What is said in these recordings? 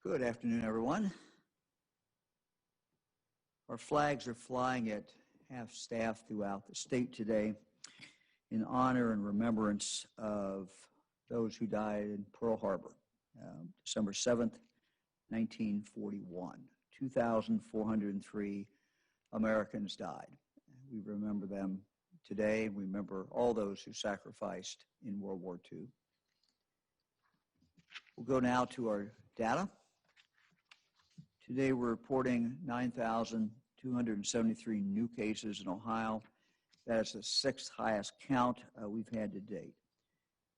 Good afternoon, everyone. Our flags are flying at half-staff throughout the state today in honor and remembrance of those who died in Pearl Harbor, December 7th, 1941. 2,403 Americans died. We remember them today. We remember all those who sacrificed in World War II. We'll go now to our data. Today we're reporting 9,273 new cases in Ohio. That is the sixth highest count we've had to date.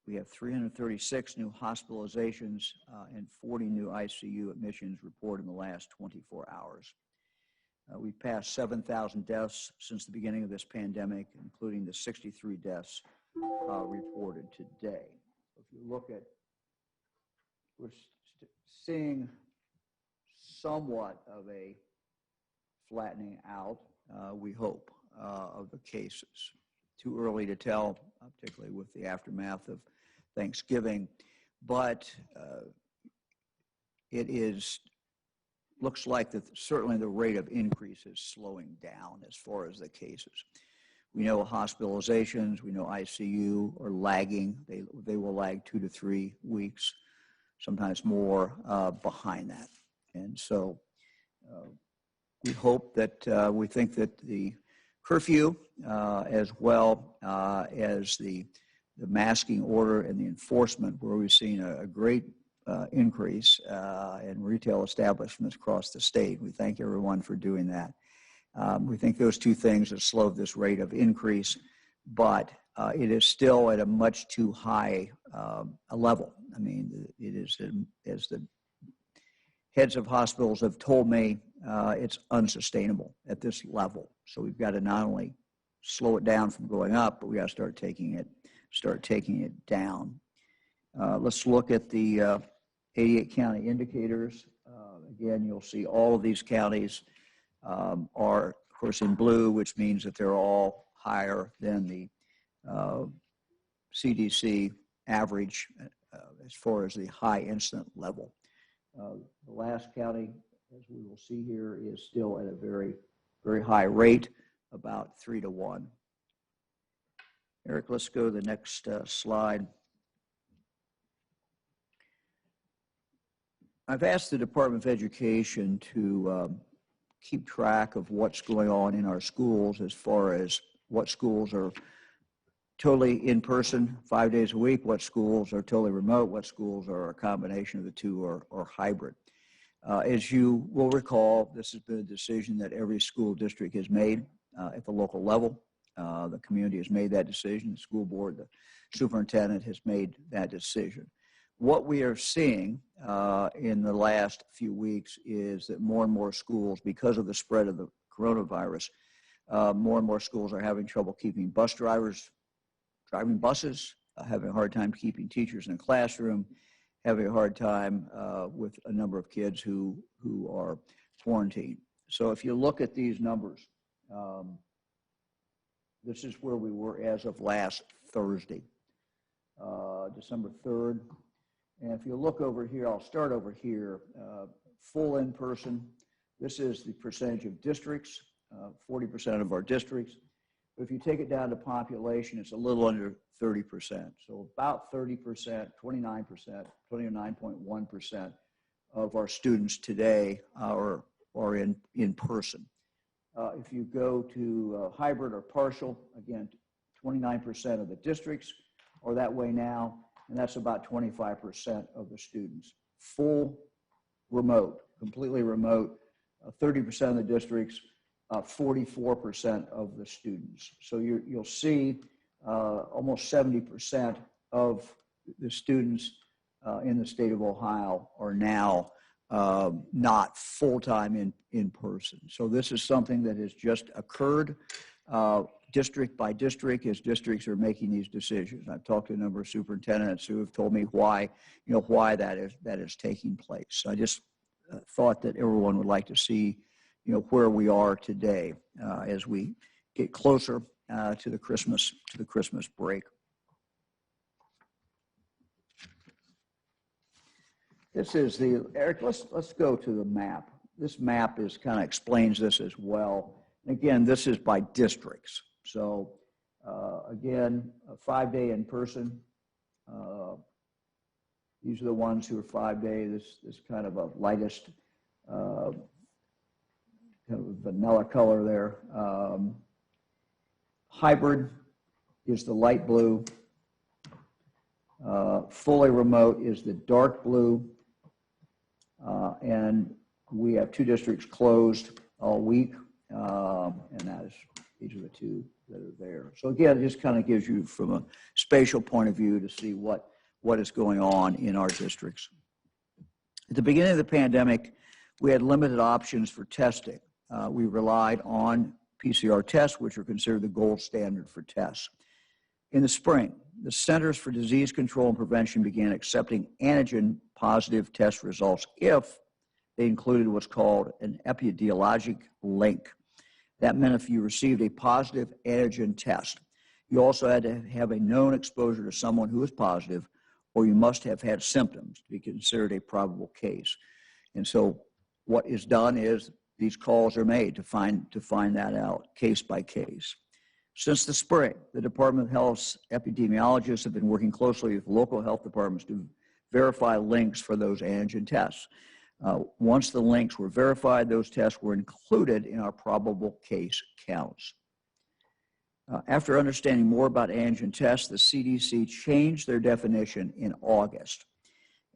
We have 336 new hospitalizations and 40 new ICU admissions reported in the last 24 hours. We've passed 7,000 deaths since the beginning of this pandemic, including the 63 deaths reported today. If you look at, we're seeing somewhat of a flattening out, we hope, of the cases. Too early to tell, particularly with the aftermath of Thanksgiving, but looks like that certainly the rate of increase is slowing down as far as the cases. We know hospitalizations, we know ICU are lagging. They will lag 2 to 3 weeks, sometimes more, behind that. And so we hope that, we think that the curfew, as well as the masking order and the enforcement, where we've seen a great increase in retail establishments across the state. We thank everyone for doing that. We think those two things have slowed this rate of increase, but it is still at a much too high a level. I mean, it is, as the heads of hospitals have told me, it's unsustainable at this level. So we've got to not only slow it down from going up, but we got to start taking it down. Let's look at the 88 county indicators. Again, you'll see all of these counties are, of course, in blue, which means that they're all higher than the CDC average as far as the high incident level. The last county, as we will see here, is still at a very, very high rate, about 3 to 1. Eric, let's go to the next slide. I've asked the Department of Education to keep track of what's going on in our schools as far as what schools are totally in person 5 days a week, what schools are totally remote, what schools are a combination of the two or hybrid. As you will recall, this has been a decision that every school district has made at the local level. The community has made that decision. The school board, the superintendent has made that decision. What we are seeing in the last few weeks is that more and more schools, because of the spread of the coronavirus, more and more schools are having trouble keeping bus drivers driving buses, having a hard time keeping teachers in a classroom, having a hard time with a number of kids who are quarantined. So if you look at these numbers, this is where we were as of last Thursday, December 3rd. And if you look over here, I'll start over here, full in-person. This is the percentage of districts, 40% of our districts. But if you take it down to population, it's a little under 30%. So about 30%, 29%, 29.1% of our students today are in person. If you go to hybrid or partial, again, 29% of the districts are that way now, and that's about 25% of the students. Full remote, completely remote, 30% of the districts, 44% of the students. So you'll see almost 70% of the students in the state of Ohio are now not full-time in person. So this is something that has just occurred district by district as districts are making these decisions. I've talked to a number of superintendents who have told me why that is taking place. So I just thought that everyone would like to see where we are today as we get closer to the Christmas break. This is Eric, let's go to the map. This map kind of explains this as well. Again, this is by districts. So again, a 5-day in person. These are the ones who are 5-day. This kind of a lightest kind of vanilla color there. Hybrid is the light blue. Fully remote is the dark blue. And we have 2 districts closed all week. And these are the 2 that are there. So again, it just kind of gives you from a spatial point of view to see what is going on in our districts. At the beginning of the pandemic, we had limited options for testing. We relied on PCR tests, which are considered the gold standard for tests. In the spring, the Centers for Disease Control and Prevention began accepting antigen-positive test results if they included what's called an epidemiologic link. That meant if you received a positive antigen test, you also had to have a known exposure to someone who was positive, or you must have had symptoms to be considered a probable case. And so what is done is these calls are made to find that out case by case. Since the spring, the Department of Health's epidemiologists have been working closely with local health departments to verify links for those antigen tests. Once the links were verified, those tests were included in our probable case counts. After understanding more about antigen tests, the CDC changed their definition in August.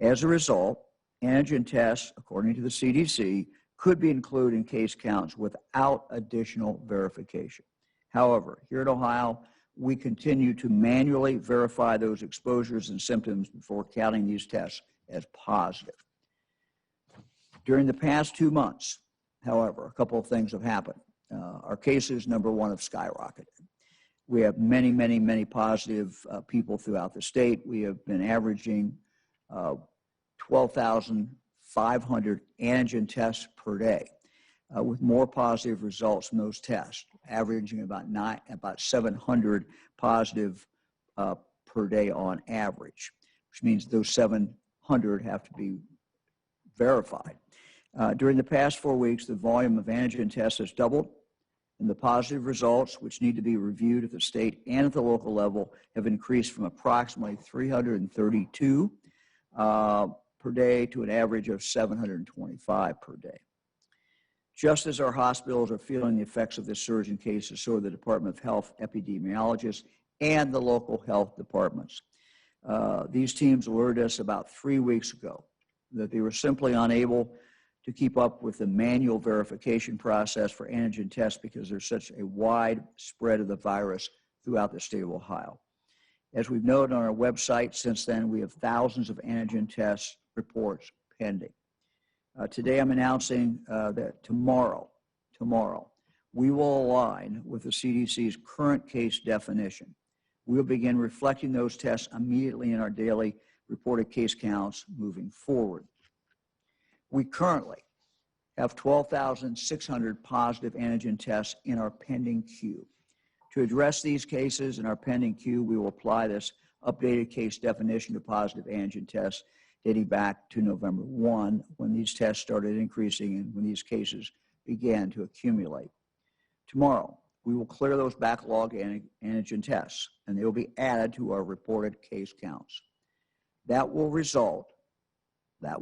As a result, antigen tests, according to the CDC, could be included in case counts without additional verification. However, here in Ohio, we continue to manually verify those exposures and symptoms before counting these tests as positive. During the past 2 months, however, a couple of things have happened. Our cases, number one, have skyrocketed. We have many, many, many positive people throughout the state. We have been averaging 12,500 antigen tests per day, with more positive results from those tests, averaging about 700 positive per day on average, which means those 700 have to be verified. During the past 4 weeks, the volume of antigen tests has doubled, and the positive results, which need to be reviewed at the state and at the local level, have increased from approximately 332 per day to an average of 725 per day. Just as our hospitals are feeling the effects of this surge in cases, so are the Department of Health epidemiologists and the local health departments. These teams alerted us about 3 weeks ago that they were simply unable to keep up with the manual verification process for antigen tests because there's such a wide spread of the virus throughout the state of Ohio. As we've noted on our website, since then, we have thousands of antigen test reports pending. Today, I'm announcing that tomorrow, we will align with the CDC's current case definition. We'll begin reflecting those tests immediately in our daily reported case counts moving forward. We currently have 12,600 positive antigen tests in our pending queue. To address these cases in our pending queue, we will apply this updated case definition to positive antigen tests dating back to November 1, when these tests started increasing and when these cases began to accumulate. Tomorrow, we will clear those backlog antigen tests, and they will be added to our reported case counts. That will result in a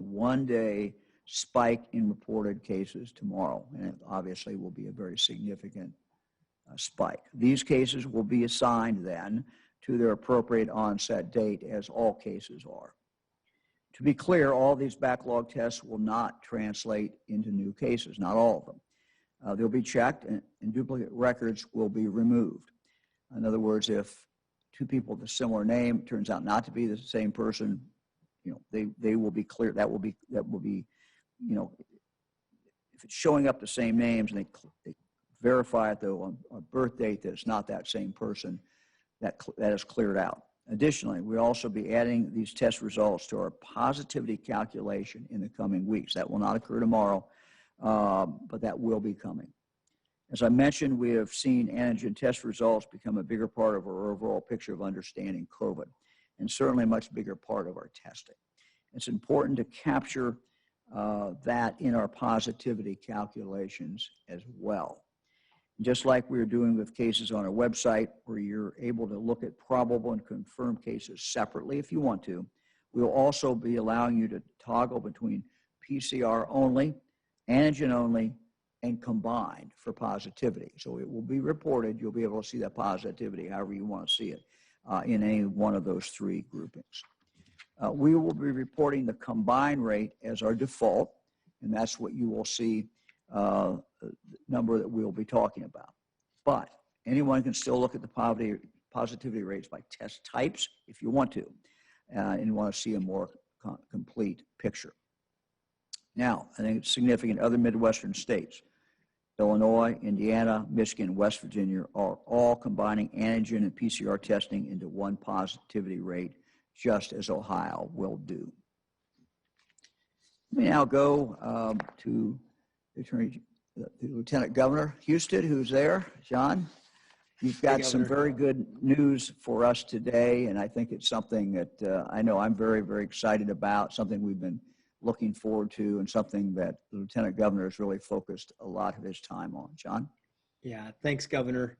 1-day spike in reported cases tomorrow, and it obviously will be a very significant spike. These cases will be assigned then to their appropriate onset date, as all cases are. To be clear, all these backlog tests will not translate into new cases, not all of them. They'll be checked, and duplicate records will be removed. In other words, if 2 people with a similar name turns out not to be the same person, they will be clear. That will be, if it's showing up the same names and they verify it though on birth date that it's not that same person, that is cleared out. Additionally, we'll also be adding these test results to our positivity calculation in the coming weeks. That will not occur tomorrow, but that will be coming. As I mentioned, we have seen antigen test results become a bigger part of our overall picture of understanding COVID, and certainly a much bigger part of our testing. It's important to capture that in our positivity calculations as well. Just like we are doing with cases on our website, where you're able to look at probable and confirmed cases separately if you want to, we'll also be allowing you to toggle between PCR only, antigen only, and combined for positivity. So it will be reported. You'll be able to see that positivity however you want to see it in any one of those three groupings. We will be reporting the combined rate as our default, and that's what you will see the number that we'll be talking about. But anyone can still look at the positivity rates by test types if you want to, and you want to see a more complete picture. Now, I think it's significant other Midwestern states, Illinois, Indiana, Michigan, West Virginia, are all combining antigen and PCR testing into one positivity rate, just as Ohio will do. Let me now go to the Lieutenant Governor Houston, who's there. John, you've got some very good news for us today, and I think it's something that I know I'm very, very excited about, something we've been looking forward to, and something that the Lieutenant Governor has really focused a lot of his time on. John? Yeah, thanks, Governor.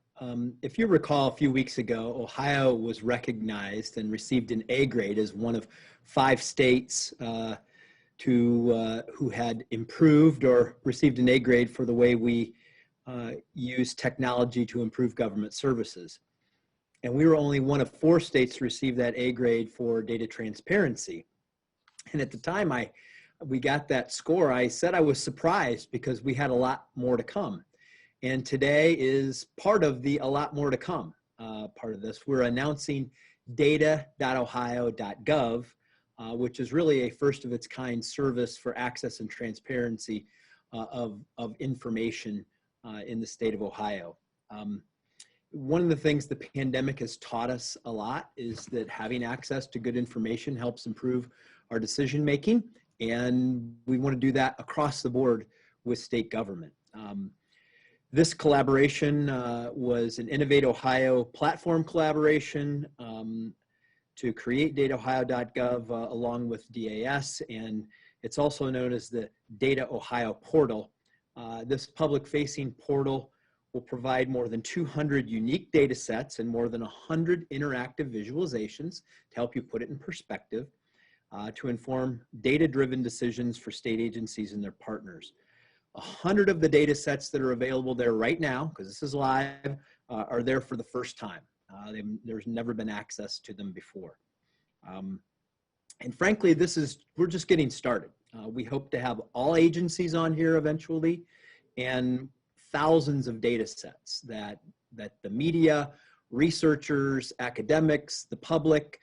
If you recall, a few weeks ago, Ohio was recognized and received an A grade as one of 5 states who had improved or received an A grade for the way we use technology to improve government services. And we were only one of 4 states to receive that A grade for data transparency. And at the time we got that score, I said I was surprised because we had a lot more to come. And today is part of the a lot more to come part of this. We're announcing data.ohio.gov, which is really a first of its kind service for access and transparency of information in the state of Ohio. One of the things the pandemic has taught us a lot is that having access to good information helps improve our decision making, and we want to do that across the board with state government. This collaboration was an Innovate Ohio platform collaboration to create dataohio.gov along with DAS, and it's also known as the Data Ohio portal. This public-facing portal will provide more than 200 unique data sets and more than 100 interactive visualizations to help you put it in perspective to inform data-driven decisions for state agencies and their partners. 100 of the data sets that are available there right now, because this is live, are there for the first time. There's never been access to them before. And frankly, we're just getting started. We hope to have all agencies on here eventually, and thousands of data sets that the media, researchers, academics, the public,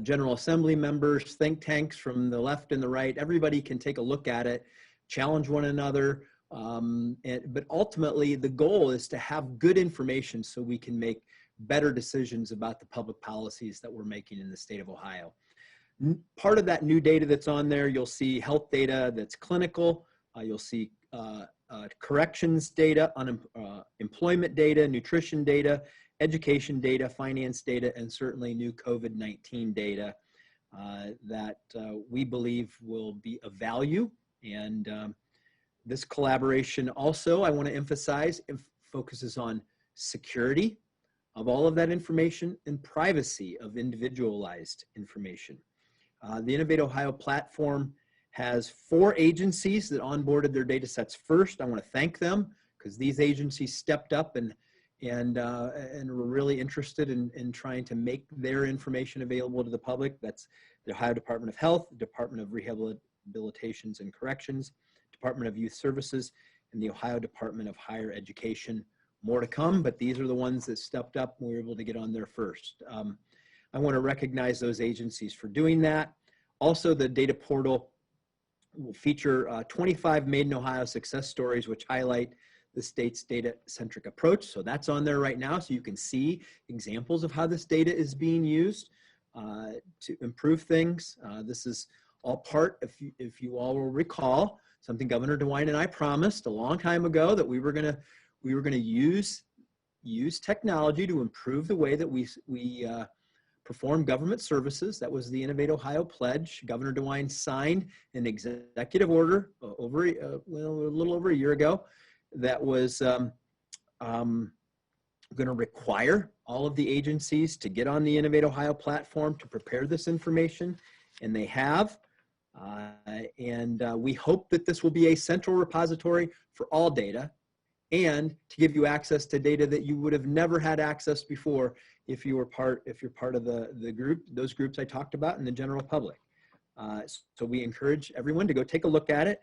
General Assembly members, think tanks from the left and the right, everybody can take a look at it, challenge one another, but ultimately the goal is to have good information so we can make better decisions about the public policies that we're making in the state of Ohio. Part of that new data that's on there, you'll see health data that's clinical, you'll see corrections data, employment data, nutrition data, education data, finance data, and certainly new COVID-19 data that we believe will be of value. And this collaboration also, I want to emphasize, focuses on security of all of that information and privacy of individualized information. The Innovate Ohio platform has 4 agencies that onboarded their data sets first. I want to thank them because these agencies stepped up and were really interested in trying to make their information available to the public. That's the Ohio Department of Health, the Department of Rehabilitations and Corrections, Department of Youth Services, and the Ohio Department of Higher Education. More to come, but these are the ones that stepped up and we were able to get on there first. I want to recognize those agencies for doing that. Also, the data portal will feature 25 Made in Ohio success stories, which highlight the state's data-centric approach. So that's on there right now, so you can see examples of how this data is being used to improve things. This is all part, if you all will recall, something Governor DeWine and I promised a long time ago, that we were going to use technology to improve the way that we perform government services. That was the Innovate Ohio Pledge. Governor DeWine signed an executive order a little over a year ago that was going to require all of the agencies to get on the Innovate Ohio platform to prepare this information, and they have. We hope that this will be a central repository for all data and to give you access to data that you would have never had access before if you're part of the group, those groups I talked about, and the general public. So we encourage everyone to go take a look at it.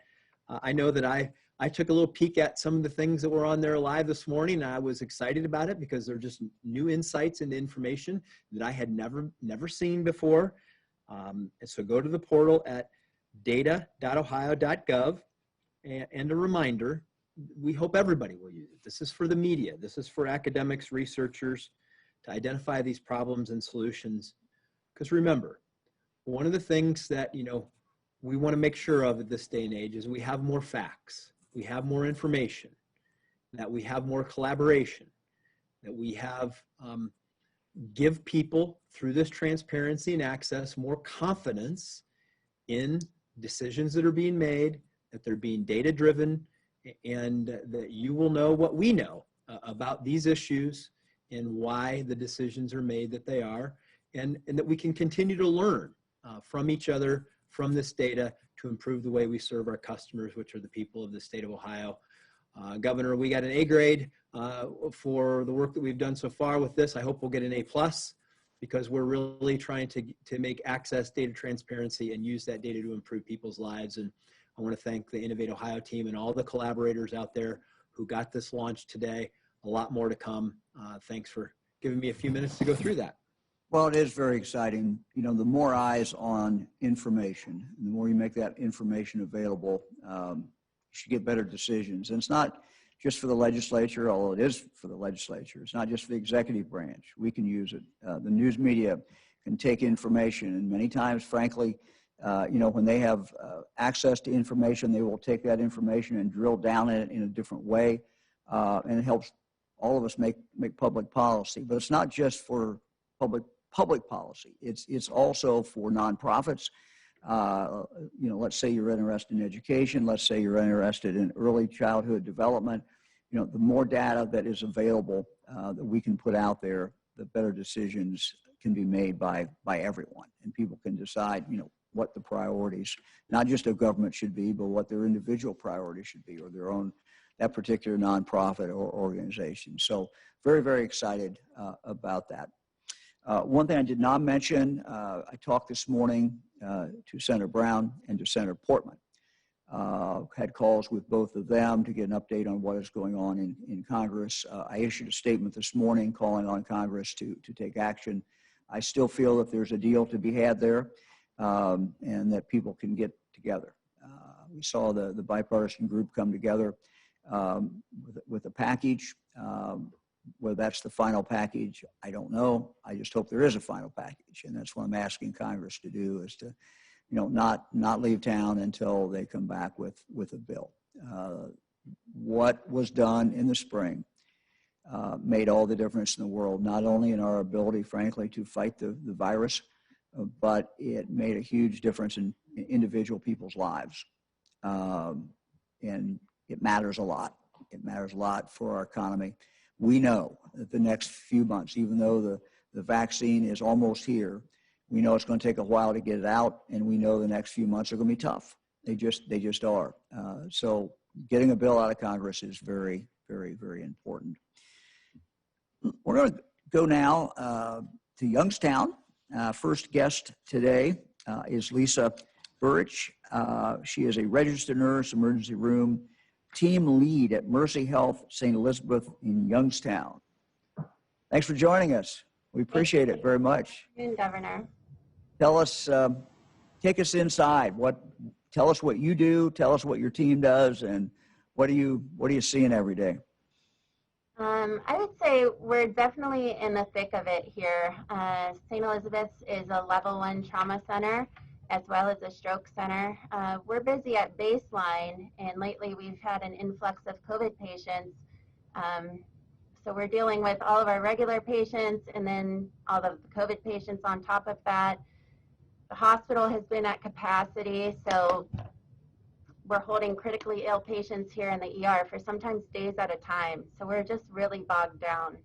I know that I took a little peek at some of the things that were on there live this morning. I was excited about it because they're just new insights into information that I had never seen before. And so go to the portal at data.ohio.gov, and a reminder, we hope everybody will use it. This is for the media. This is for academics, researchers, to identify these problems and solutions. Because remember, one of the things that we want to make sure of at this day and age is we have more facts, we have more information, that we have more collaboration, that we have give people through this transparency and access more confidence in decisions that are being made, that they're being data driven, and that you will know what we know about these issues and why the decisions are made that they are, and that we can continue to learn from each other, from this data, to improve the way we serve our customers, which are the people of the state of Ohio. Governor, we got an A grade for the work that we've done so far with this. I hope we'll get an A+, because we're really trying to make access data transparency and use that data to improve people's lives. And I want to thank the Innovate Ohio team and all the collaborators out there who got this launched today. A lot more to come. Thanks for giving me a few minutes to go through that. Well, it is very exciting. The more eyes on information, the more you make that information available, you should get better decisions. And it's not just for the legislature, although it is for the legislature. It's not just for the executive branch. We can use it. The news media can take information, and many times, frankly, when they have access to information, they will take that information and drill down in it in a different way, and it helps all of us make public policy. But it's not just for public policy. It's also for nonprofits. Let's say you're interested in education. Let's say you're interested in early childhood development. The more data that is available that we can put out there, the better decisions can be made by everyone, and people can decide, what the priorities, not just of government, should be, but what their individual priorities should be, or their own, that particular nonprofit or organization. So very, very excited about that. One thing I did not mention, I talked this morning to Senator Brown and to Senator Portman. Had calls with both of them to get an update on what is going on in Congress. I issued a statement this morning calling on Congress to take action. I still feel that there's a deal to be had there, and that people can get together. We saw the bipartisan group come together with a package. Whether that's the final package, I don't know. I just hope there is a final package, and that's what I'm asking Congress to do, is to, not leave town until they come back with a bill. What was done in the spring made all the difference in the world, not only in our ability, frankly, to fight the virus, but it made a huge difference in individual people's lives, and it matters a lot. It matters a lot for our economy. We know that the next few months, even though the vaccine is almost here, we know it's going to take a while to get it out, and we know the next few months are going to be tough. They just are. So getting a bill out of Congress is very, very, very important. We're going to go now to Youngstown. First guest today is Lisa Burrich. She is a registered nurse, emergency room team lead at Mercy Health St. Elizabeth in Youngstown. Thanks for joining us. We appreciate it very much. Good afternoon, Governor. Tell us, take us inside. Tell us what you do. Tell us what your team does, and what are you seeing every day? I would say we're definitely in the thick of it here. St. Elizabeth's is a level 1 trauma center, as well as a stroke center. We're busy at baseline, and lately we've had an influx of COVID patients. So we're dealing with all of our regular patients and then all of the COVID patients on top of that. The hospital has been at capacity, so we're holding critically ill patients here in the ER for sometimes days at a time. So we're just really bogged down.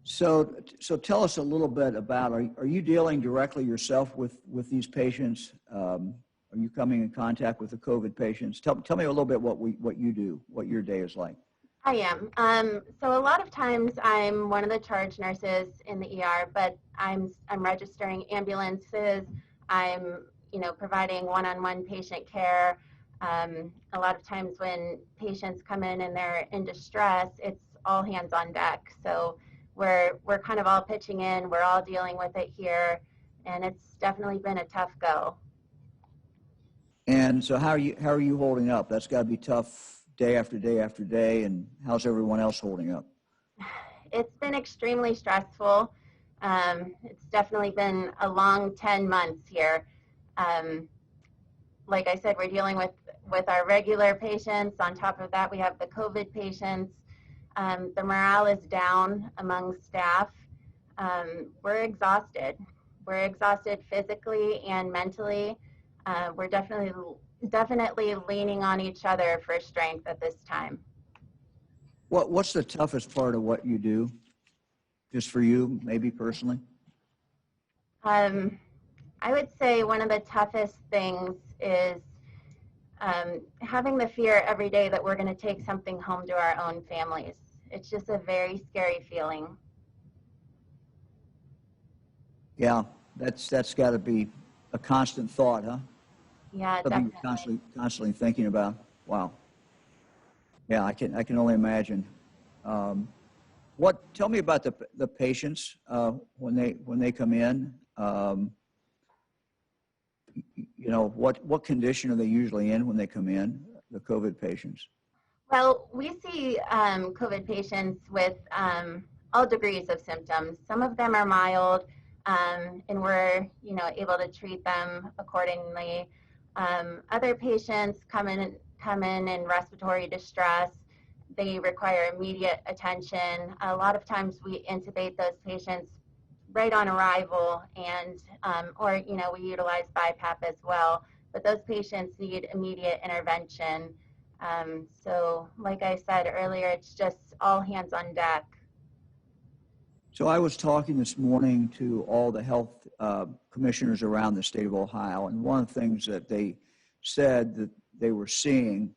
So tell us a little bit about, are you dealing directly yourself with these patients? Are you coming in contact with the COVID patients? Tell me a little bit what you do, what your day is like. I am. So a lot of times I'm one of the charge nurses in the ER, but I'm registering ambulances. I'm providing one-on-one patient care. A lot of times when patients come in and they're in distress, it's all hands on deck. So we're kind of all pitching in. We're all dealing with it here, and it's definitely been a tough go. And so how are you holding up? That's got to be tough day after day after day. And how's everyone else holding up? It's been extremely stressful. It's definitely been a long 10 months here. Like I said, we're dealing with our regular patients. On top of that, we have the COVID patients. The morale is down among staff. We're exhausted. We're exhausted physically and mentally. We're definitely leaning on each other for strength at this time. What's the toughest part of what you do, just for you, maybe personally? I would say one of the toughest things is having the fear every day that we're going to take something home to our own families. It's just a very scary feeling. Yeah, that's got to be a constant thought, huh? Yeah, Something definitely. you're constantly thinking about. Wow. Yeah, I can only imagine. Tell me about the patients when they come in. What condition are they usually in when they come in, the COVID patients? Well, we see COVID patients with all degrees of symptoms. Some of them are mild, and we're able to treat them accordingly. Other patients come in respiratory distress. They require immediate attention. A lot of times we intubate those patients right on arrival, and or we utilize BiPAP as well. But those patients need immediate intervention. So like I said earlier, it's just all hands on deck. So I was talking this morning to all the health commissioners around the state of Ohio, and one of the things that they said that they were seeing,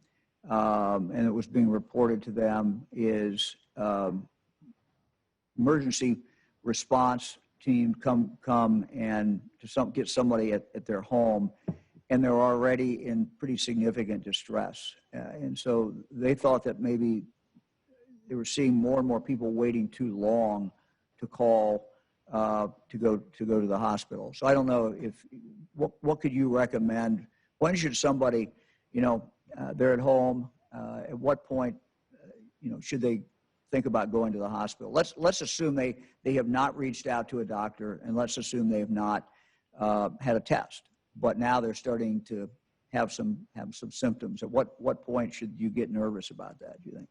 and it was being reported to them, is emergency response team come and get somebody at their home, and they're already in pretty significant distress. And so they thought that maybe they were seeing more and more people waiting too long to call to go to the hospital. So I don't know what could you recommend? When should somebody, they're at home, at what point, should they think about going to the hospital? Let's assume they have not reached out to a doctor, and let's assume they have not had a test, but now they're starting to have some symptoms. At what point should you get nervous about that, do you think?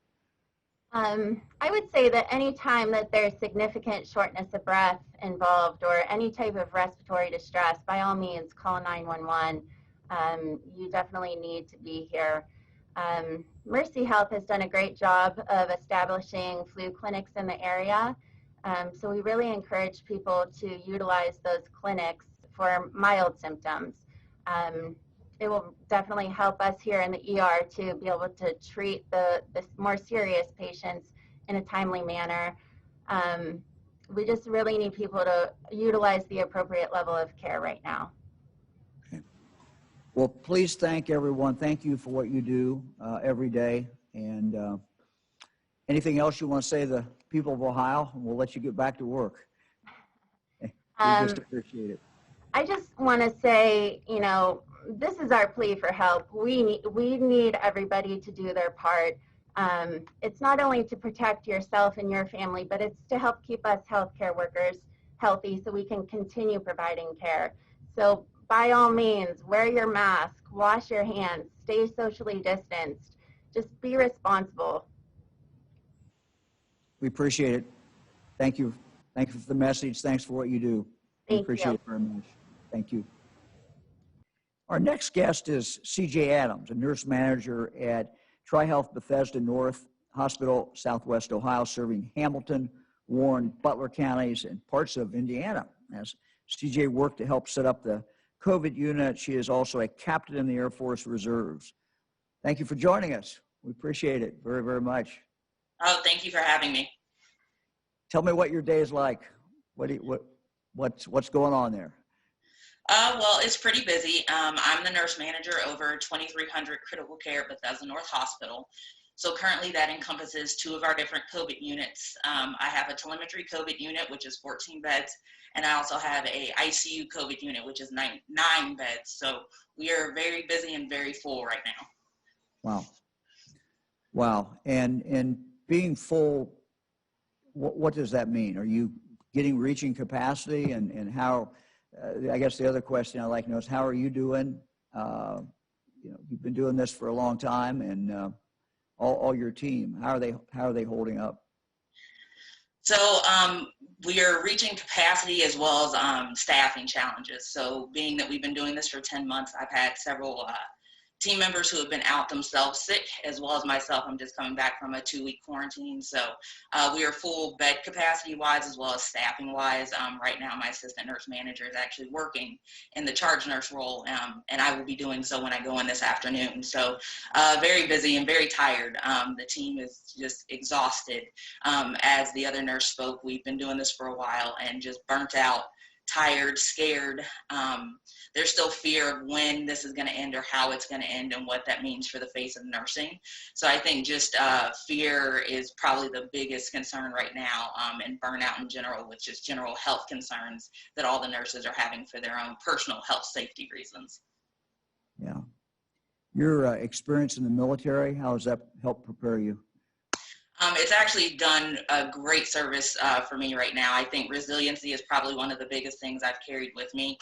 I would say that any time that there's significant shortness of breath involved or any type of respiratory distress, by all means, call 911. You definitely need to be here. Mercy Health has done a great job of establishing flu clinics in the area. So we really encourage people to utilize those clinics for mild symptoms. It will definitely help us here in the ER to be able to treat the more serious patients in a timely manner. We just really need people to utilize the appropriate level of care right now. Okay. Well, please thank everyone. Thank you for what you do every day. And anything else you want to say to the people of Ohio? And we'll let you get back to work. We just appreciate it. I just want to say, this is our plea for help. We need everybody to do their part. It's not only to protect yourself and your family, but it's to help keep us healthcare workers healthy so we can continue providing care. So by all means, wear your mask, wash your hands, stay socially distanced, just be responsible. We appreciate it. Thank you. Thank you for the message. Thanks for what you do. We Thank appreciate you. it very much. Thank you. Our next guest is C.J. Adams, a nurse manager at TriHealth Bethesda North Hospital, Southwest Ohio, serving Hamilton, Warren, Butler counties, and parts of Indiana. As C.J. worked to help set up the COVID unit, she is also a captain in the Air Force Reserves. Thank you for joining us. We appreciate it very, very much. Oh, thank you for having me. Tell me what your day is like. What's going on there? Well, it's pretty busy. I'm the nurse manager over 2,300 critical care at Bethesda North Hospital. So currently that encompasses 2 of our different COVID units. I have a telemetry COVID unit, which is 14 beds, and I also have a ICU COVID unit, which is 9 beds. So we are very busy and very full right now. Wow. Wow. And being full, what does that mean? Are you reaching capacity, and how, I guess the other question I'd like to know is, how are you doing? You've been doing this for a long time, and all your team, how are they holding up? So we are reaching capacity as well as staffing challenges. So being that we've been doing this for 10 months, I've had several team members who have been out themselves sick, as well as myself. I'm just coming back from a 2-week quarantine. So we are full bed capacity wise, as well as staffing wise. Right now, my assistant nurse manager is actually working in the charge nurse role, and I will be doing so when I go in this afternoon. So very busy and very tired. The team is just exhausted. As the other nurse spoke, we've been doing this for a while and just burnt out, tired, scared. There's still fear of when this is going to end or how it's going to end and what that means for the face of nursing. So I think just fear is probably the biggest concern right now, and burnout in general, with just general health concerns that all the nurses are having for their own personal health safety reasons. Yeah. Your experience in the military, how has that helped prepare you? It's actually done a great service for me right now. I think resiliency is probably one of the biggest things I've carried with me.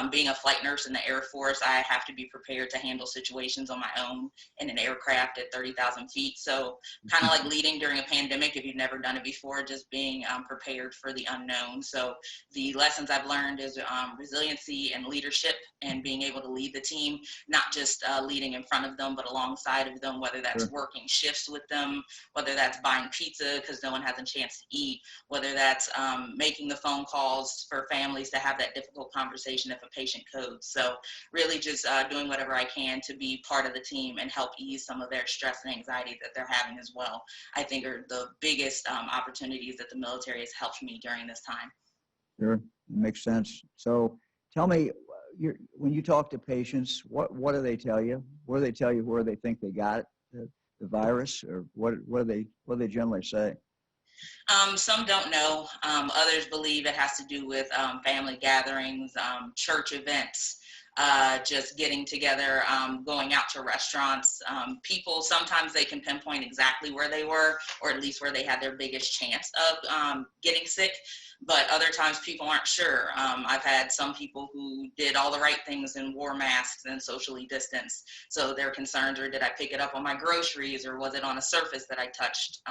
Being a flight nurse in the Air Force, I have to be prepared to handle situations on my own in an aircraft at 30,000 feet. So kind of like leading during a pandemic, if you've never done it before, just being prepared for the unknown. So the lessons I've learned is resiliency and leadership, and being able to lead the team, not just leading in front of them, but alongside of them, whether that's working shifts with them, whether that's buying pizza because no one has a chance to eat, whether that's making the phone calls for families to have that difficult conversation if a patient codes. So really just doing whatever I can to be part of the team and help ease some of their stress and anxiety that they're having as well, I think are the biggest opportunities that the military has helped me during this time. Sure, makes sense. So tell me, when you talk to patients, what do they tell you? What do they tell you where they think they got it, the virus, or what do they generally say? Some don't know. Others believe it has to do with family gatherings, church events, just getting together, going out to restaurants. People, sometimes they can pinpoint exactly where they were, or at least where they had their biggest chance of getting sick. But other times people aren't sure. I've had some people who did all the right things and wore masks and socially distanced. So their concerns are, did I pick it up on my groceries, or was it on a surface that I touched?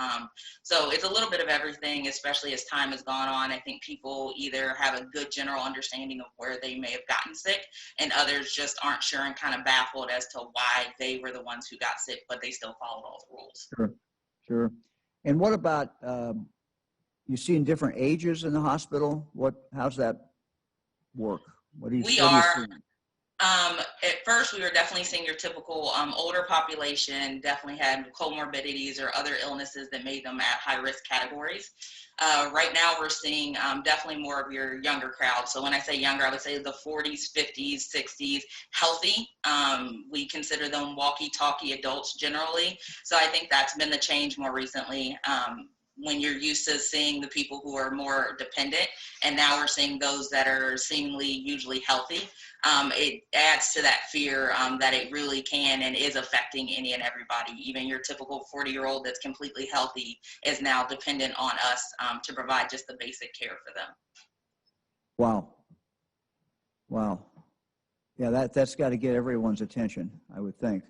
So it's a little bit of everything, especially as time has gone on. I think people either have a good general understanding of where they may have gotten sick, and others just aren't sure and kind of baffled as to why they were the ones who got sick, but they still followed all the rules. Sure. And what about, you see in different ages in the hospital? How's that work? What do you see? At first, we were definitely seeing your typical older population, definitely had comorbidities or other illnesses that made them at high risk categories. Right now, we're seeing definitely more of your younger crowd. So when I say younger, I would say the 40s, 50s, 60s, healthy. We consider them walkie-talkie adults generally. So I think that's been the change more recently. When you're used to seeing the people who are more dependent, and now we're seeing those that are seemingly usually healthy, it adds to that fear that it really can and is affecting any and everybody. Even your typical 40-year-old that's completely healthy is now dependent on us to provide just the basic care for them. Wow. Yeah, that's got to get everyone's attention, I would think.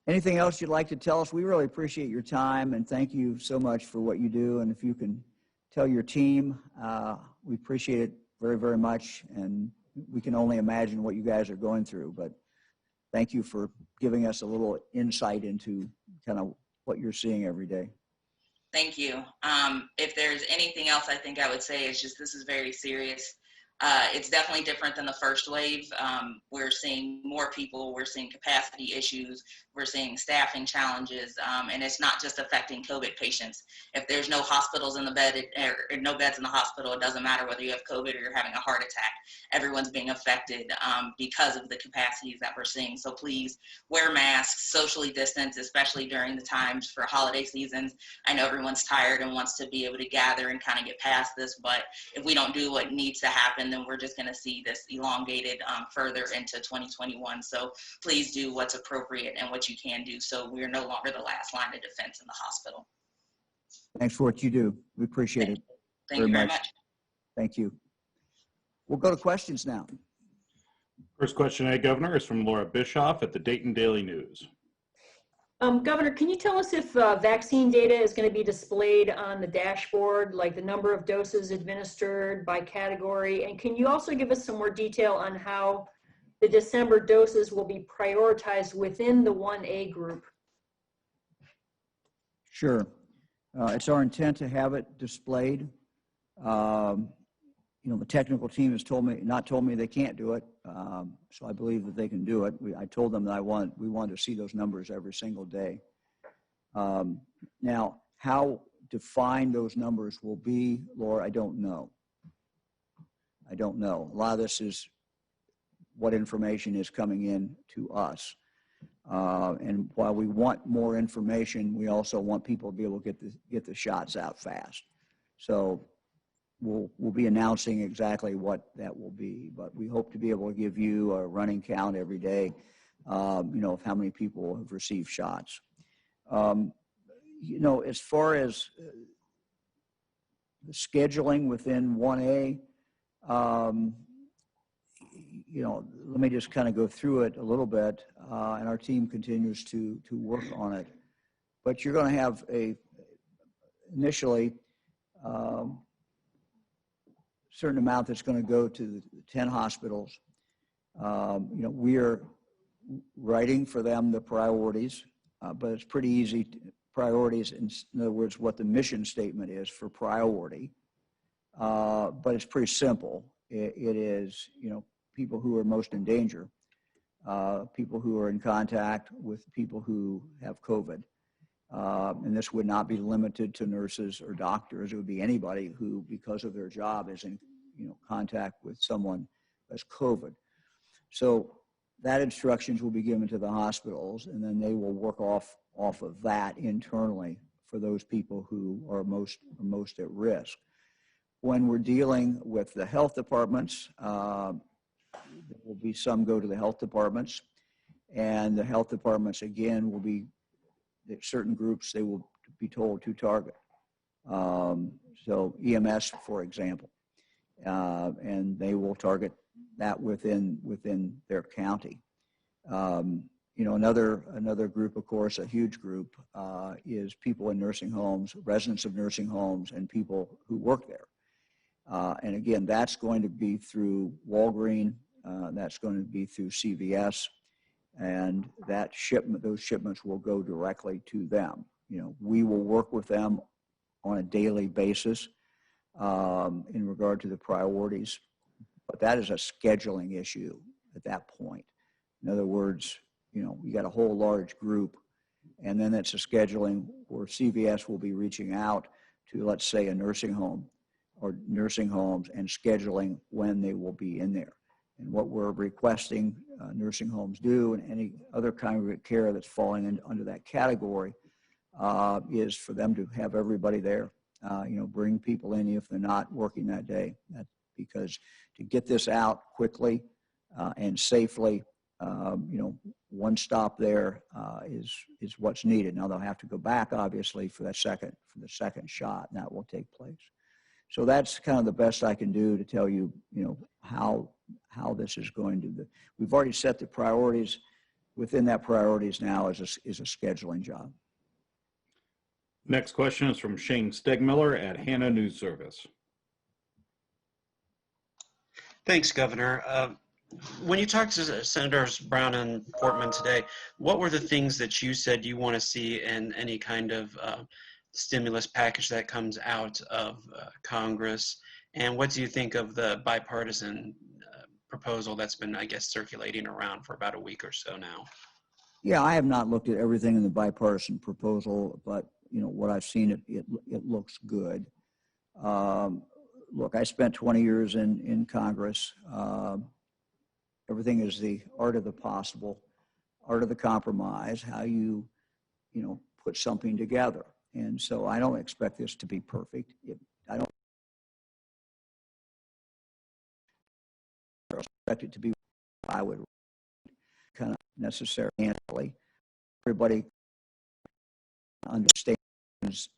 Anything else you'd like to tell us? We really appreciate your time, and thank you so much for what you do. And if you can tell your team, we appreciate it very, very much. And we can only imagine what you guys are going through. But thank you for giving us a little insight into kind of what you're seeing every day. Thank you. If there's anything else I think I would say is just this is very serious. It's definitely different than the first wave. We're seeing more people, we're seeing capacity issues, we're seeing staffing challenges, and it's not just affecting COVID patients. If there's no hospitals in the bed, or no beds in the hospital, it doesn't matter whether you have COVID or you're having a heart attack. Everyone's being affected because of the capacities that we're seeing. So please wear masks, socially distance, especially during the times for holiday seasons. I know everyone's tired and wants to be able to gather and kind of get past this, but if we don't do what needs to happen, then we're just going to see this elongated further into 2021. So please do what's appropriate and what you can do so we're no longer the last line of defense in the hospital. Thanks for what you do. We appreciate it. Thank you very much. Thank you. We'll go to questions now. First question today, Governor, is from Laura Bischoff at the Dayton Daily News. Governor, can you tell us if vaccine data is going to be displayed on the dashboard, like the number of doses administered by category? And can you also give us some more detail on how the December doses will be prioritized within the 1A group? Sure. It's our intent to have it displayed. The technical team has not told me they can't do it, so I believe that they can do it. I told them that we wanted to see those numbers every single day. Now, how defined those numbers will be, Laura, I don't know. A lot of this is what information is coming in to us. And while we want more information, we also want people to be able to get the shots out fast. So we'll be announcing exactly what that will be, but we hope to be able to give you a running count every day, of how many people have received shots. As far as the scheduling within 1A, let me just kind of go through it a little bit, and our team continues to work on it. But you're going to have initially certain amount that's going to go to the 10 hospitals. We are writing for them the priorities, but it's pretty easy. Priorities, in other words, what the mission statement is for priority. But it's pretty simple. It is, people who are most in danger, people who are in contact with people who have COVID. And this would not be limited to nurses or doctors. It would be anybody who, because of their job, is in contact with someone who has COVID. So that instructions will be given to the hospitals, and then they will work off of that internally for those people who are most at risk. When we're dealing with the health departments, there will be some go to the health departments, and the health departments again will be certain groups they will be told to target. So EMS, for example, and they will target that within their county. Another group, of course, a huge group, is people in nursing homes, residents of nursing homes, and people who work there. And again, that's going to be through Walgreens, that's going to be through CVS, and those shipments will go directly to them. We will work with them on a daily basis in regard to the priorities, but that is a scheduling issue at that point. In other words, you got a whole large group, and then it's a scheduling where CVS will be reaching out to, let's say, a nursing home or nursing homes and scheduling when they will be in there. And what we're requesting nursing homes do, and any other kind of care that's falling under that category, is for them to have everybody there. Bring people in if they're not working that day. That's because to get this out quickly and safely, one stop there is what's needed. Now they'll have to go back, obviously, for the second shot, and that will take place. So that's kind of the best I can do to tell you, how this is going to. We've already set the priorities within that priorities now is a scheduling job. Next question is from Shane Stegmiller at Hannah News Service. Thanks, Governor. When you talked to Senators Brown and Portman today, what were the things that you said you want to see in any kind of stimulus package that comes out of Congress? And what do you think of the bipartisan proposal that's been, I guess, circulating around for about a week or so now? Yeah, I have not looked at everything in the bipartisan proposal, but what I've seen, it looks good. Look, I spent 20 years in Congress. Everything is the art of the possible, art of the compromise, how you put something together. And so I don't expect this to be perfect. I don't expect it to be what I would kind of necessarily. Everybody understands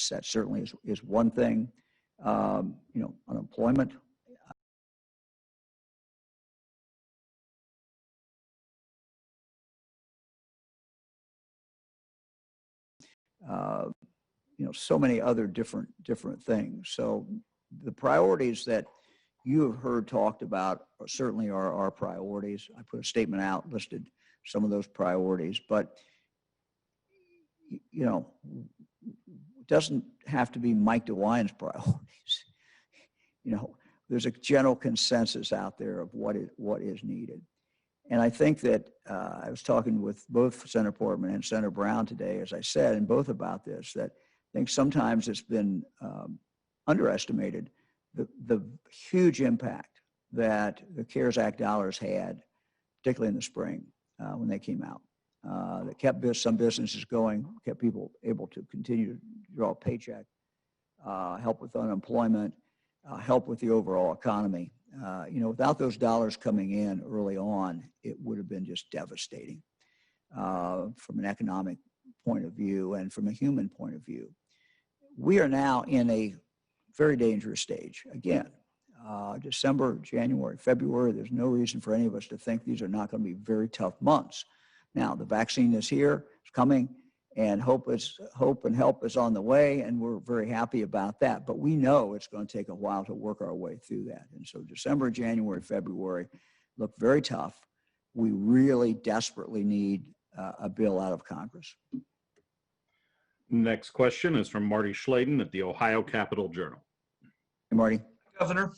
that certainly is one thing. Unemployment. So many other different things. So the priorities that you have heard talked about certainly are our priorities. I put a statement out, listed some of those priorities, but it doesn't have to be Mike DeWine's priorities. There's a general consensus out there of what is needed. And I think that I was talking with both Senator Portman and Senator Brown today, as I said, and both about this, that I think sometimes it's been underestimated the huge impact that the CARES Act dollars had, particularly in the spring when they came out. That kept some businesses going, kept people able to continue to draw a paycheck, help with unemployment, help with the overall economy. Without those dollars coming in early on, it would have been just devastating from an economic point of view and from a human point of view. We are now in a very dangerous stage. Again, December, January, February, there's no reason for any of us to think these are not going to be very tough months. Now, the vaccine is here, it's coming, and hope and help is on the way, and we're very happy about that. But we know it's going to take a while to work our way through that. And so December, January, February look very tough. We really desperately need a bill out of Congress. Next question is from Marty Schladen at the Ohio Capitol Journal. Hey, Marty. Governor.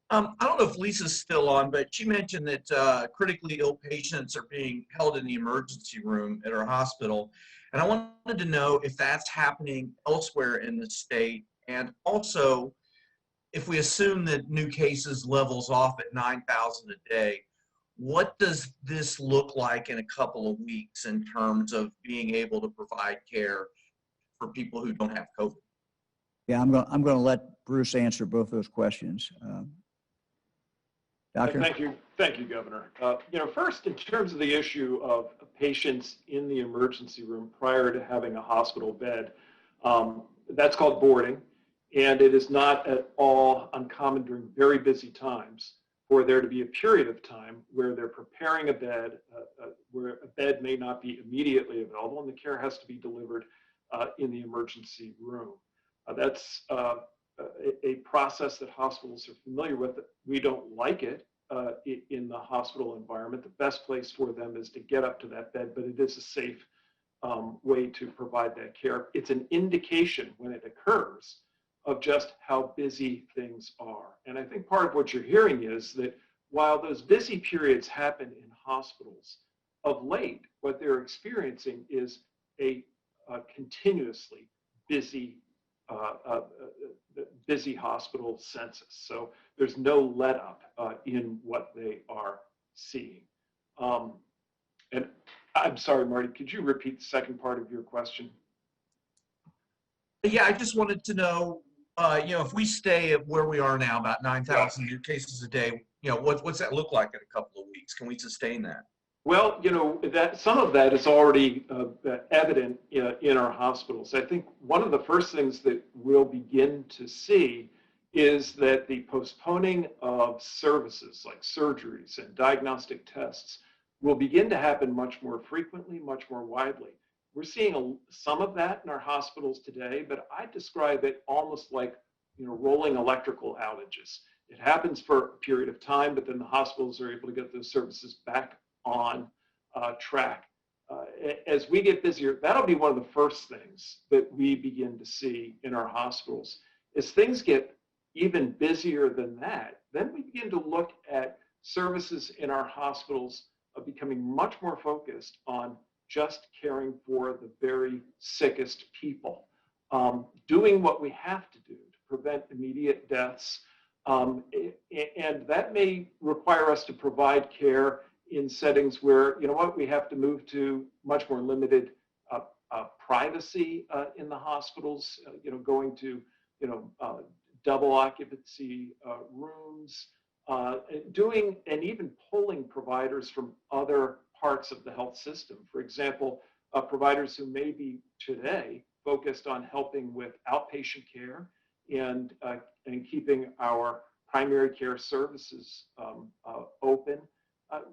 I don't know if Lisa's still on, but she mentioned that critically ill patients are being held in the emergency room at our hospital. And I wanted to know if that's happening elsewhere in the state. And also, if we assume that new cases levels off at 9,000 a day, what does this look like in a couple of weeks in terms of being able to provide care for people who don't have COVID? Yeah, I'm going to let Bruce answer both those questions. Doctor? Thank you, Governor. First, in terms of the issue of patients in the emergency room prior to having a hospital bed, that's called boarding, and it is not at all uncommon during very busy times for there to be a period of time where they're preparing a bed, where a bed may not be immediately available, and the care has to be delivered in the emergency room. That's a process that hospitals are familiar with. We don't like it in the hospital environment. The best place for them is to get up to that bed, but it is a safe way to provide that care. It's an indication when it occurs of just how busy things are. And I think part of what you're hearing is that while those busy periods happen in hospitals, of late, what they're experiencing is a continuously busy hospital census. So there's no let up in what they are seeing. And I'm sorry, Marty, could you repeat the second part of your question? Yeah, I just wanted to know, if we stay at where we are now, about 9,000 new cases a day, what's that look like in a couple of weeks? Can we sustain that? Well, that some of that is already evident in our hospitals. I think one of the first things that we'll begin to see is that the postponing of services like surgeries and diagnostic tests will begin to happen much more frequently, much more widely. We're seeing some of that in our hospitals today, but I describe it almost like, rolling electrical outages. It happens for a period of time, but then the hospitals are able to get those services back on track. As we get busier, that'll be one of the first things that we begin to see in our hospitals. As things get even busier than that, then we begin to look at services in our hospitals becoming much more focused on just caring for the very sickest people, doing what we have to do to prevent immediate deaths. And that may require us to provide care in settings where, we have to move to much more limited privacy in the hospitals, going to, double occupancy rooms, doing and even pulling providers from other parts of the health system. For example, providers who may be today focused on helping with outpatient care and keeping our primary care services open,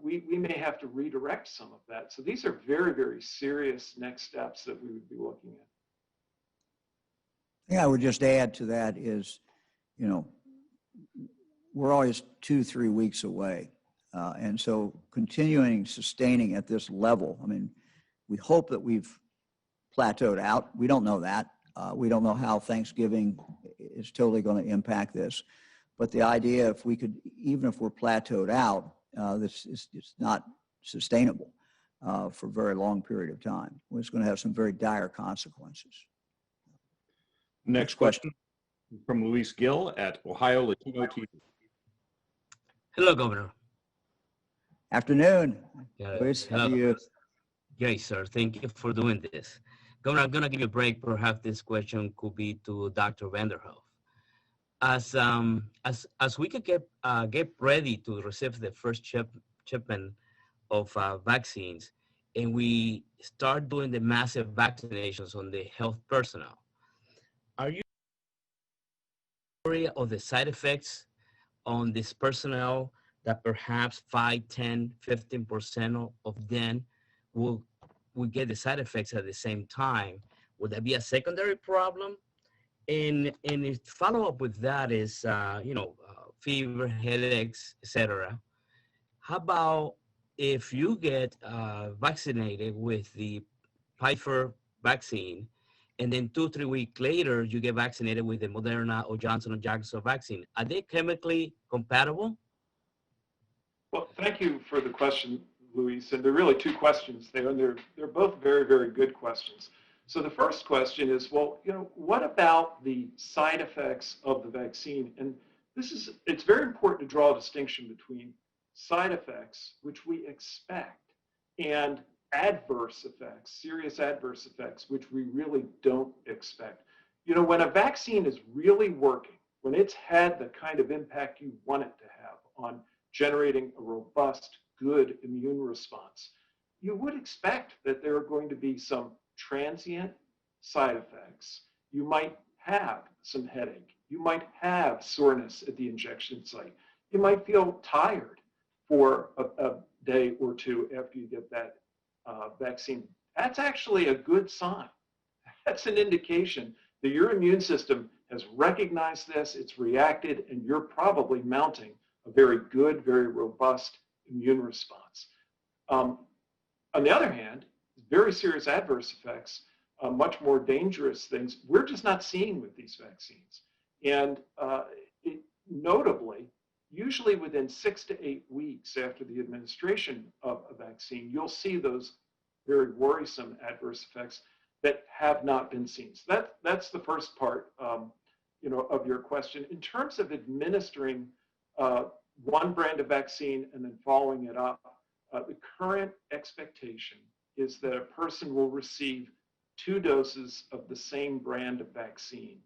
we may have to redirect some of that. So these are very, very serious next steps that we would be looking at. I think I would just add to that is, we're always 2-3 weeks away. And so sustaining at this level, we hope that we've plateaued out. We don't know that. We don't know how Thanksgiving is totally going to impact this. But the idea, if we could, even if we're plateaued out, this is not sustainable for a very long period of time. It's going to have some very dire consequences. Next question from Luis Gill at Ohio Latino TV. Hello, Governor. Afternoon. Yeah, Luis, how are you? Great, sir. Thank you for doing this. Governor, I'm going to give you a break. Perhaps this question could be to Dr. Vanderhoef. As we could get ready to receive the first shipment of vaccines, and we start doing the massive vaccinations on the health personnel, are you worried of the side effects on this personnel that perhaps 5, 10, 15% of them will get the side effects at the same time? Would that be a secondary problem? And follow up with that is, fever, headaches, etc. How about if you get vaccinated with the Pfizer vaccine, and then 2-3 weeks later, you get vaccinated with the Moderna or Johnson & Johnson vaccine? Are they chemically compatible? Well, thank you for the question, Luis. And there are really two questions there, and they're both very, very good questions. So the first question is, well, what about the side effects of the vaccine? And it's very important to draw a distinction between side effects, which we expect, and adverse effects, serious adverse effects, which we really don't expect. When a vaccine is really working, when it's had the kind of impact you want it to have on generating a robust, good immune response, you would expect that there are going to be some transient side effects. You might have some headache. You might have soreness at the injection site. You might feel tired for a day or two after you get that vaccine. That's actually a good sign. That's an indication that your immune system has recognized this, it's reacted, and you're probably mounting a very good, very robust immune response. On the other hand, very serious adverse effects, much more dangerous things, we're just not seeing with these vaccines. And notably, usually within 6 to 8 weeks after the administration of a vaccine, you'll see those very worrisome adverse effects that have not been seen. So that's the first part, of your question. In terms of administering one brand of vaccine and then following it up, the current expectation is that a person will receive 2 doses of the same brand of vaccine.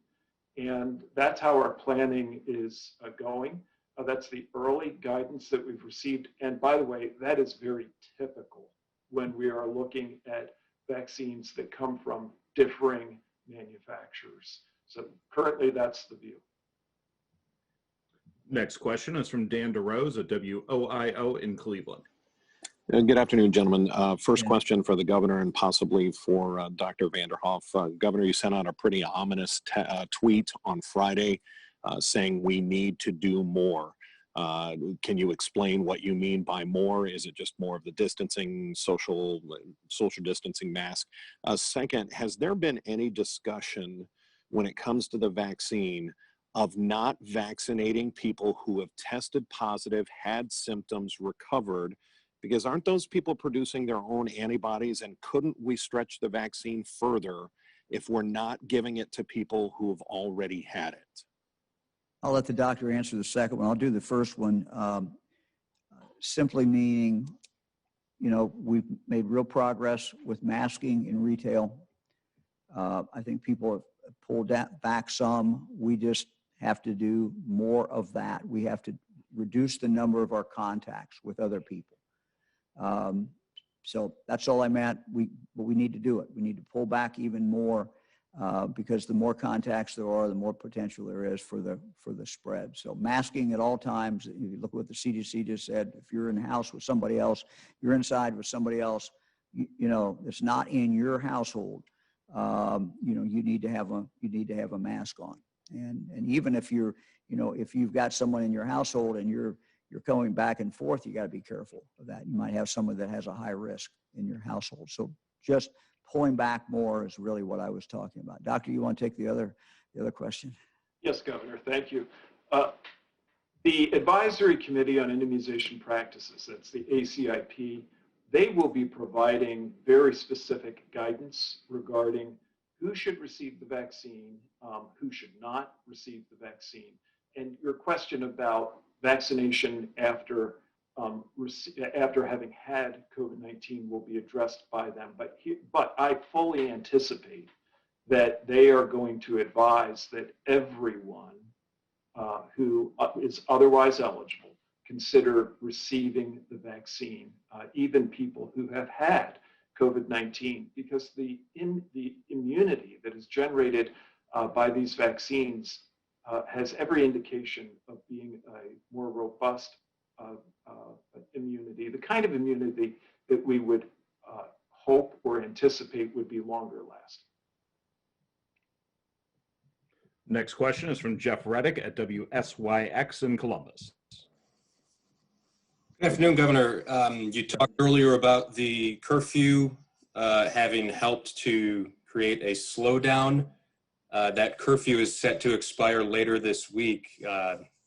And that's how our planning is going. That's the early guidance that we've received. And by the way, that is very typical when we are looking at vaccines that come from differing manufacturers. So currently, that's the view. Next question is from Dan DeRose at WOIO in Cleveland. Good afternoon, gentlemen. First Yeah. question for the governor and possibly for Dr. Vanderhoff. Governor, you sent out a pretty ominous tweet on Friday saying we need to do more. Can you explain what you mean by more? Is it just more of the distancing, social distancing mask? Second, has there been any discussion when it comes to the vaccine of not vaccinating people who have tested positive, had symptoms, recovered? Because aren't those people producing their own antibodies, and couldn't we stretch the vaccine further if we're not giving it to people who have already had it? I'll let the doctor answer the second one. I'll do the first one. Simply meaning, we've made real progress with masking in retail. I think people have pulled that back some. We just have to do more of that. We have to reduce the number of our contacts with other people. So that's all I meant. But we need to do it. We need to pull back even more because the more contacts there are, the more potential there is for the spread. So masking at all times. You look at what the CDC just said. If you're in the house with somebody else, you're inside with somebody else. It's not in your household. You need to have a mask on. And even if if you've got someone in your household and you're going back and forth, you got to be careful of that. You might have someone that has a high risk in your household. So just pulling back more is really what I was talking about. Doctor, you want to take the other question? Yes, Governor, thank you. The Advisory Committee on Immunization Practices, that's the ACIP, they will be providing very specific guidance regarding who should receive the vaccine, who should not receive the vaccine. And your question about vaccination after having had COVID-19 will be addressed by them. But I fully anticipate that they are going to advise that everyone who is otherwise eligible consider receiving the vaccine, even people who have had COVID-19, because the immunity that is generated by these vaccines has every indication of being a more robust immunity, the kind of immunity that we would hope or anticipate would be longer lasting. Next question is from Jeff Reddick at WSYX in Columbus. Good afternoon, Governor. You talked earlier about the curfew having helped to create a slowdown. That curfew is set to expire later this week.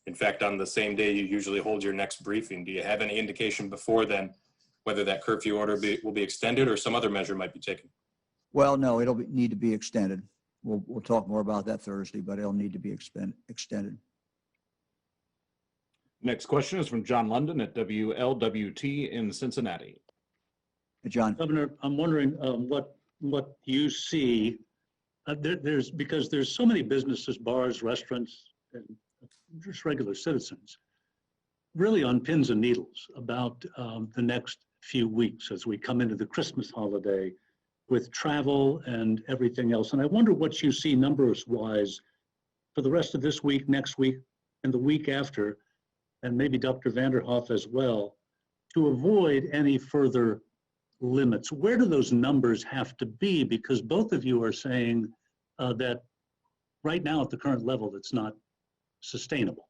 In fact, on the same day you usually hold your next briefing. Do you have any indication before then whether that curfew order will be extended or some other measure might be taken? Well, no, it'll need to be extended. We'll talk more about that Thursday, but it'll need to be extended. Next question is from John London at WLWT in Cincinnati. Hey, John. Governor, I'm wondering what you see. Because there's so many businesses, bars, restaurants, and just regular citizens, really on pins and needles about the next few weeks as we come into the Christmas holiday with travel and everything else. And I wonder what you see numbers-wise for the rest of this week, next week, and the week after, and maybe Dr. Vanderhoff as well, to avoid any further limits. Where do those numbers have to be? Because both of you are saying that right now at the current level, it's not sustainable.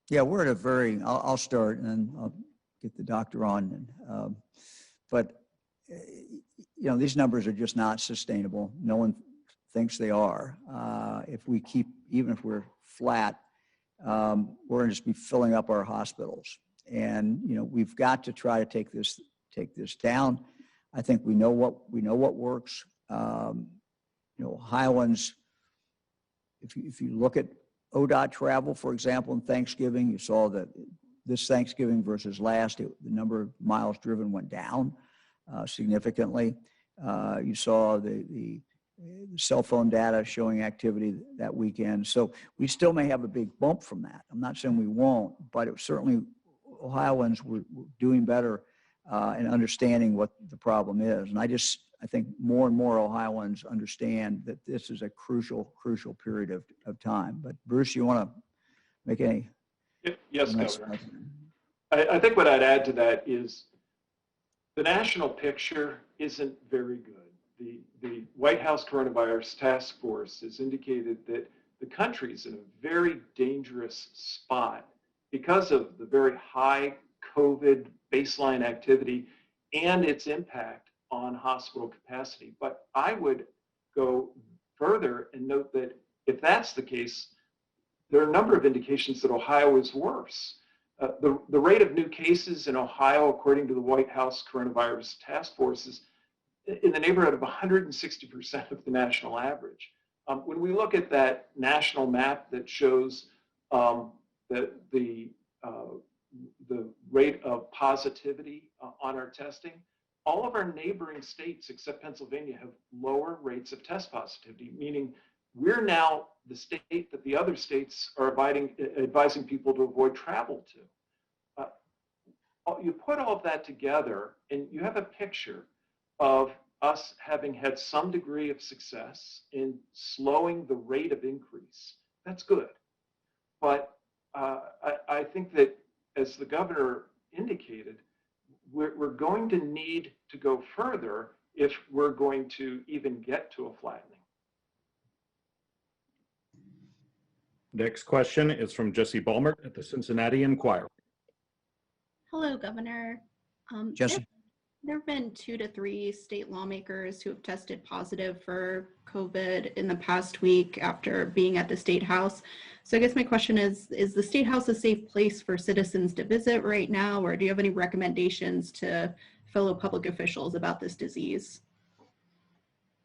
Yeah, we're at a I'll start and then I'll get the doctor on. But these numbers are just not sustainable. No one thinks they are. Even if we're flat, we're going to just be filling up our hospitals. And, we've got to try to take this down. I think we know what works. Ohioans, if you look at ODOT travel, for example, in Thanksgiving, you saw that this Thanksgiving versus last, the number of miles driven went down significantly. You saw the cell phone data showing activity that weekend. So we still may have a big bump from that. I'm not saying we won't, but it certainly Ohioans were doing better in understanding what the problem is. And I think more and more Ohioans understand that this is a crucial period of time. But Bruce, you want to make any Yes, comments? Governor. I think what I'd add to that is the national picture isn't very good. The White House Coronavirus Task Force has indicated that the country's in a very dangerous spot because of the very high COVID baseline activity and its impact on hospital capacity. But I would go further and note that if that's the case, there are a number of indications that Ohio is worse. The rate of new cases in Ohio, according to the White House Coronavirus Task Force, is in the neighborhood of 160% of the national average. When we look at that national map that shows the rate of positivity on our testing, all of our neighboring states except Pennsylvania have lower rates of test positivity, meaning we're now the state that the other states are advising people to avoid travel to. You put all of that together and you have a picture of us having had some degree of success in slowing the rate of increase. That's good. But I think that, as the governor indicated, we're going to need to go further if we're going to even get to a flattening. Next question is from Jesse Balmert at the Cincinnati Enquirer. Hello, Governor. Jesse. There have been 2 to 3 state lawmakers who have tested positive for COVID in the past week after being at the State House. So I guess my question is the State House a safe place for citizens to visit right now, or do you have any recommendations to fellow public officials about this disease?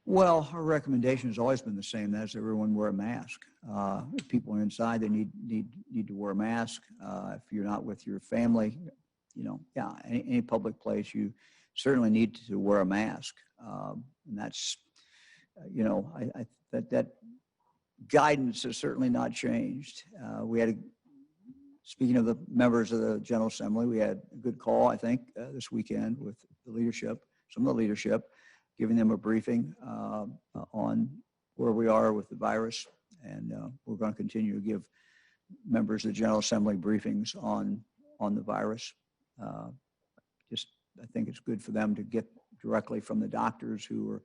Well, our recommendation has always been the same. That's everyone wear a mask. If people are inside, they need to wear a mask. If you're not with your family, any public place, you certainly need to wear a mask. And that's, that guidance has certainly not changed. Speaking of the members of the General Assembly, we had a good call, I think, this weekend with the leadership, some of the leadership, giving them a briefing on where we are with the virus. And we're going to continue to give members of the General Assembly briefings on the virus. I think it's good for them to get directly from the doctors who are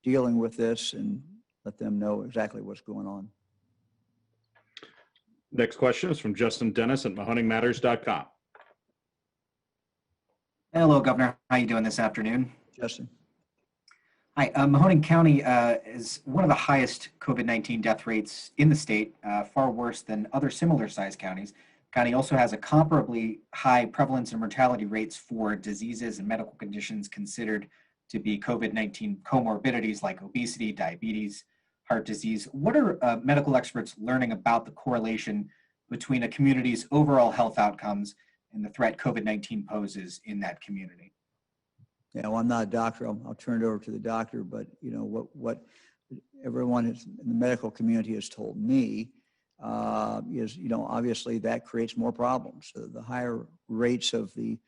dealing with this and let them know exactly what's going on. Next question is from Justin Dennis at MahoningMatters.com. Hello, Governor. How are you doing this afternoon? Justin. Hi. Mahoning County is one of the highest COVID-19 death rates in the state, far worse than other similar-sized counties. County also has a comparably high prevalence and mortality rates for diseases and medical conditions considered to be COVID-19 comorbidities like obesity, diabetes, heart disease. What are medical experts learning about the correlation between a community's overall health outcomes and the threat COVID-19 poses in that community? Yeah, well, I'm not a doctor. I'll turn it over to the doctor, but what everyone in the medical community has told me is, obviously that creates more problems. So the higher rates of the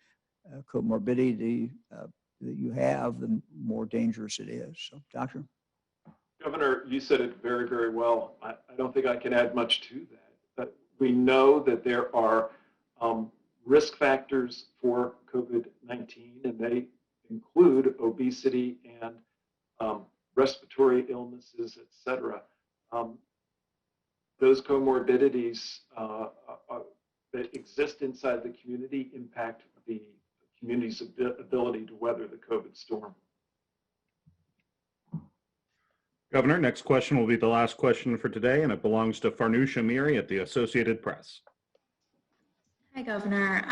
comorbidity that you have, the more dangerous it is. So, Doctor? Governor, you said it very, very well. I don't think I can add much to that. But we know that there are risk factors for COVID-19, and they include obesity and respiratory illnesses, et cetera. Those comorbidities that exist inside the community impact the community's ability to weather the COVID storm. Governor, next question will be the last question for today, and it belongs to Farnoosh Amiri at the Associated Press. Hi, Governor.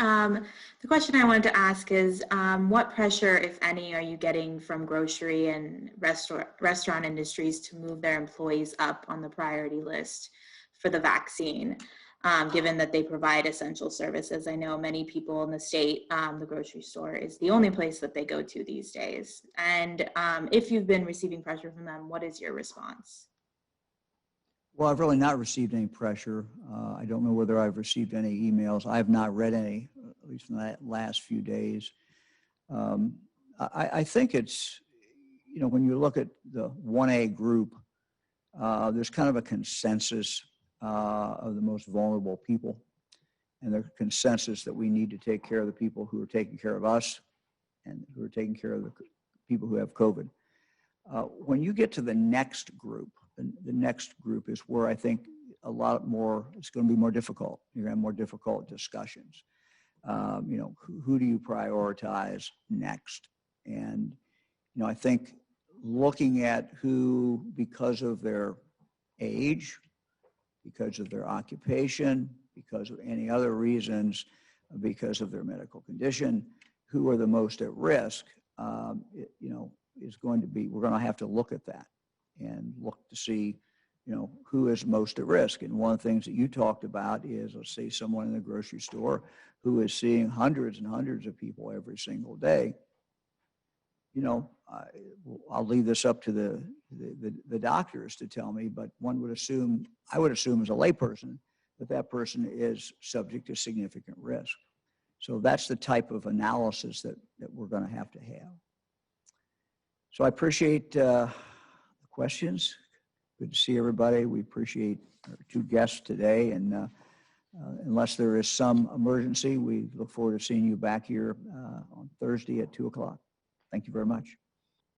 The question I wanted to ask is, what pressure, if any, are you getting from grocery and restaurant industries to move their employees up on the priority list for the vaccine, given that they provide essential services? I know many people in the state, the grocery store is the only place that they go to these days. And if you've been receiving pressure from them, what is your response? Well, I've really not received any pressure. I don't know whether I've received any emails. I have not read any, at least in the last few days. I think it's, when you look at the 1A group, there's kind of a consensus of the most vulnerable people, and the consensus that we need to take care of the people who are taking care of us and who are taking care of the people who have COVID. When you get to the next group, the next group is where I think a lot more, it's going to be more difficult. You're going to have more difficult discussions. You know, who do you prioritize next? And, you know, I think looking at who, because of their age, because of their occupation, because of any other reasons, because of their medical condition, who are the most at risk, you know, is going to be, we're going to have to look at that and look to see, you know, who is most at risk. And one of the things that you talked about is, let's say, someone in the grocery store who is seeing hundreds and hundreds of people every single day. You know, I'll leave this up to the doctors to tell me, but one would assume, I would assume as a layperson, that that person is subject to significant risk. So that's the type of analysis that we're going to have. So I appreciate the questions. Good to see everybody. We appreciate our two guests today, and unless there is some emergency, we look forward to seeing you back here on Thursday at 2 o'clock. Thank you very much.